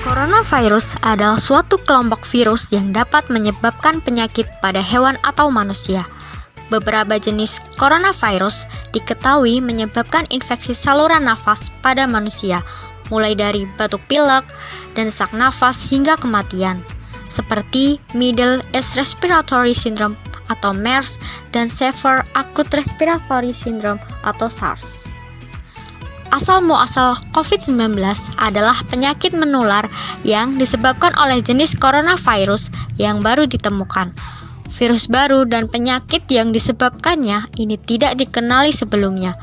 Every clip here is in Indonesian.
Coronavirus adalah suatu kelompok virus yang dapat menyebabkan penyakit pada hewan atau manusia. Beberapa jenis coronavirus diketahui menyebabkan infeksi saluran nafas pada manusia, mulai dari batuk pilek dan sesak nafas hingga kematian, seperti Middle East Respiratory Syndrome atau MERS dan Severe Acute Respiratory Syndrome atau SARS. Asal-muasal COVID-19 adalah penyakit menular yang disebabkan oleh jenis coronavirus yang baru ditemukan. Virus baru dan penyakit yang disebabkannya ini tidak dikenali sebelumnya.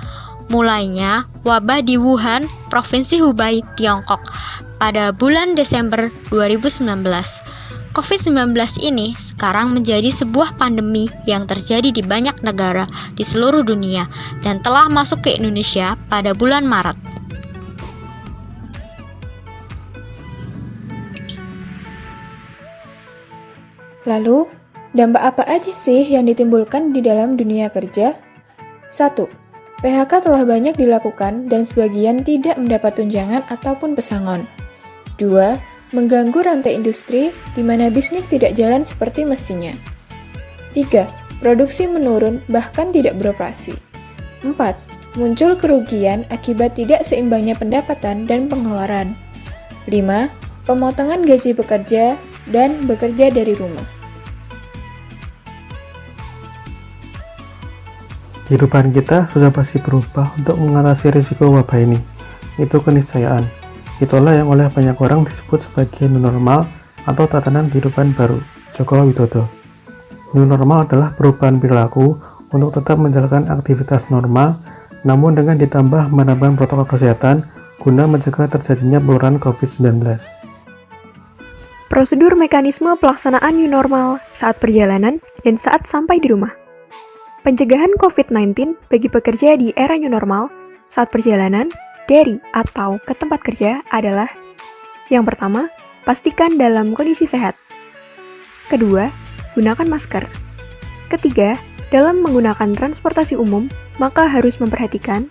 Mulainya wabah di Wuhan, Provinsi Hubei, Tiongkok pada bulan Desember 2019. COVID-19 ini sekarang menjadi sebuah pandemi yang terjadi di banyak negara di seluruh dunia dan telah masuk ke Indonesia pada bulan Maret. Lalu, dampak apa aja sih yang ditimbulkan di dalam dunia kerja? 1. PHK telah banyak dilakukan dan sebagian tidak mendapat tunjangan ataupun pesangon. 2. Mengganggu rantai industri di mana bisnis tidak jalan seperti mestinya. 3. Produksi menurun bahkan tidak beroperasi. 4. Muncul kerugian akibat tidak seimbangnya pendapatan dan pengeluaran. 5. Pemotongan gaji pekerja dan bekerja dari rumah. Kehidupan kita sudah pasti berubah untuk mengatasi risiko wabah ini. Itu keniscayaan. Itulah yang oleh banyak orang disebut sebagai new normal atau tatanan kehidupan baru, Joko Widodo. New normal adalah perubahan perilaku untuk tetap menjalankan aktivitas normal, namun dengan ditambah penerapan protokol kesehatan guna mencegah terjadinya penularan COVID-19. Prosedur mekanisme pelaksanaan new normal saat perjalanan dan saat sampai di rumah. Pencegahan COVID-19 bagi pekerja di era new normal saat perjalanan dari atau ke tempat kerja adalah: yang pertama, pastikan dalam kondisi sehat. Kedua, gunakan masker. Ketiga, dalam menggunakan transportasi umum, maka harus memperhatikan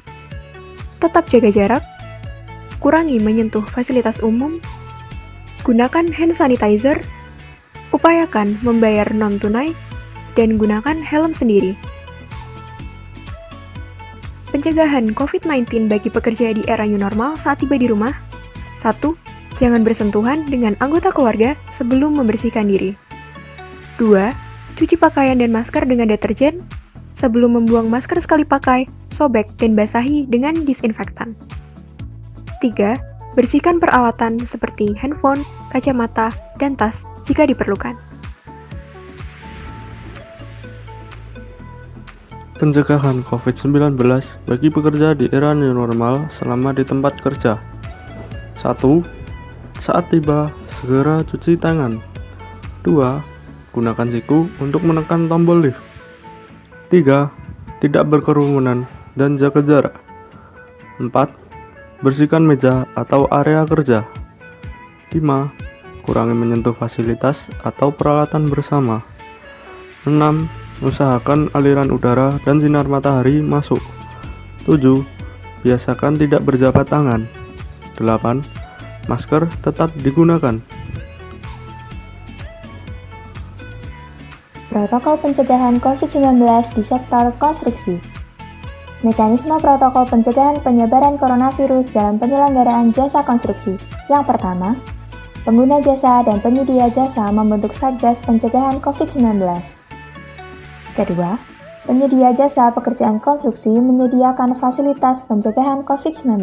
tetap jaga jarak, kurangi menyentuh fasilitas umum, gunakan hand sanitizer, upayakan membayar non-tunai, dan gunakan helm sendiri. Pencegahan COVID-19 bagi pekerja di era new normal saat tiba di rumah. 1. Jangan bersentuhan dengan anggota keluarga sebelum membersihkan diri. 2. Cuci pakaian dan masker dengan deterjen. Sebelum membuang masker sekali pakai, sobek dan basahi dengan disinfektan. 3. Bersihkan peralatan seperti handphone, kacamata, dan tas jika diperlukan. Pencegahan COVID-19 bagi pekerja di era new normal selama di tempat kerja. 1. Saat tiba, segera cuci tangan. 2. Gunakan siku untuk menekan tombol lift. 3. Tidak berkerumunan dan jaga jarak. 4. Bersihkan meja atau area kerja. 5. Kurangi menyentuh fasilitas atau peralatan bersama. 6. Usahakan aliran udara dan sinar matahari masuk. 7. Biasakan tidak berjabat tangan. 8. Masker tetap digunakan. Protokol pencegahan COVID-19 di sektor konstruksi. Mekanisme protokol pencegahan penyebaran coronavirus dalam penyelenggaraan jasa konstruksi. Yang pertama, pengguna jasa dan penyedia jasa membentuk Satgas Pencegahan COVID-19. Kedua, penyedia jasa pekerjaan konstruksi menyediakan fasilitas pencegahan COVID-19.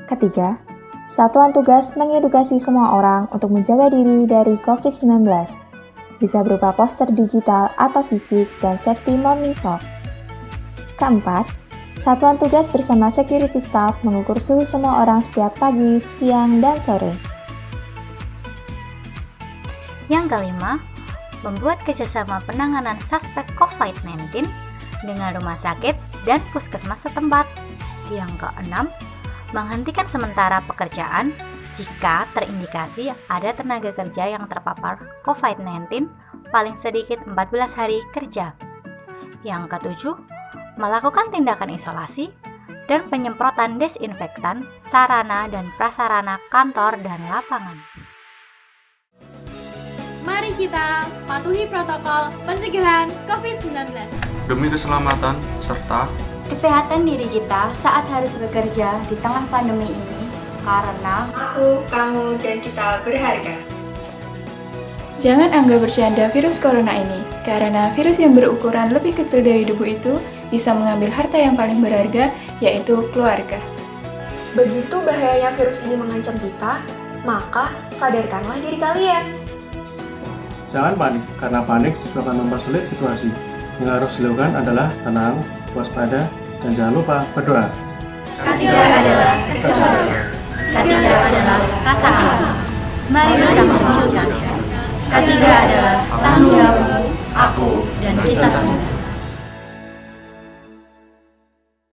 Ketiga, satuan tugas mengedukasi semua orang untuk menjaga diri dari COVID-19. Bisa berupa poster digital atau fisik dan safety morning talk. Keempat, satuan tugas bersama security staff mengukur suhu semua orang setiap pagi, siang, dan sore. Yang kelima, membuat kerjasama penanganan suspek COVID-19 dengan rumah sakit dan puskesmas setempat. Yang keenam, menghentikan sementara pekerjaan jika terindikasi ada tenaga kerja yang terpapar COVID-19 paling sedikit 14 hari kerja. Yang ketujuh, melakukan tindakan isolasi dan penyemprotan desinfektan, sarana dan prasarana kantor dan lapangan. Mari kita patuhi protokol pencegahan COVID-19 Demi keselamatan serta Kesehatan diri kita saat harus bekerja di tengah pandemi ini, karena Aku, kamu, dan kita berharga. Jangan anggap bercanda virus corona ini, karena virus yang berukuran lebih kecil dari debu itu bisa mengambil harta yang paling berharga, yaitu keluarga. Begitu bahayanya virus ini mengancam kita, maka sadarkanlah diri kalian. Jangan panik, karena panik justru akan mempersulit situasi. Yang harus dilakukan adalah tenang, waspada, dan jangan lupa berdoa. Ketiga adalah kesadaran. ketiga adalah rasa aman. Mari bersama menjaga. Ketiga adalah tanggung jawab, aku, dan kita semua.